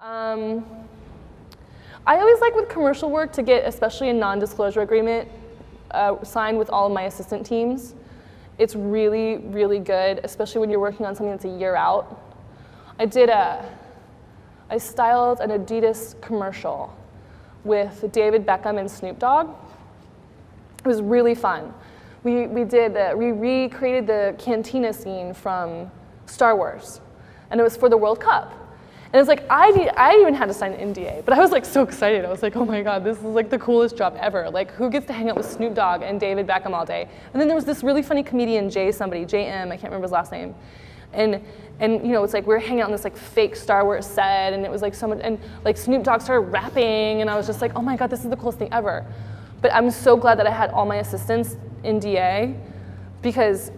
I always like with commercial work to get, especially a non-disclosure agreement, signed with all of my assistant teams. It's really, really good, especially when you're working on something that's a year out. I styled an Adidas commercial with David Beckham and Snoop Dogg. It was really fun. We recreated the cantina scene from Star Wars, and it was for the World Cup. And it's like, I even had to sign an NDA, but I was like so excited. I was like, oh my God, this is like the coolest job ever. Like, who gets to hang out with Snoop Dogg and David Beckham all day? And then there was this really funny comedian, JM, I can't remember his last name. And you know, it's like we were hanging out on this like fake Star Wars set, and it was like so much, and like Snoop Dogg started rapping, and I was just like, oh my God, this is the coolest thing ever. But I'm so glad that I had all my assistants NDA, because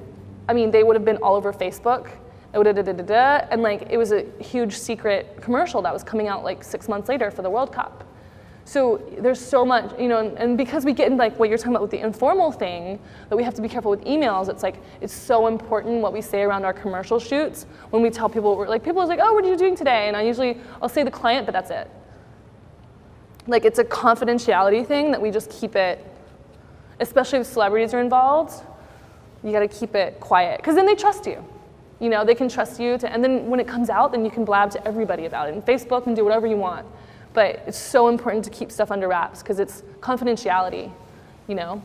I mean, they would have been all over Facebook. And like it was a huge secret commercial that was coming out like 6 months later for the World Cup. So there's so much, you know, and because we get in like what you're talking about with the informal thing, that we have to be careful with emails. It's like, it's so important what we say around our commercial shoots when we tell people, people are like, oh, what are you doing today? And I'll say the client, but that's it. Like, it's a confidentiality thing that we just keep it, especially if celebrities are involved, you gotta keep it quiet, because then they trust you. You know, they can trust you, and then when it comes out, then you can blab to everybody about it. And Facebook, and do whatever you want. But it's so important to keep stuff under wraps, because it's confidentiality, you know?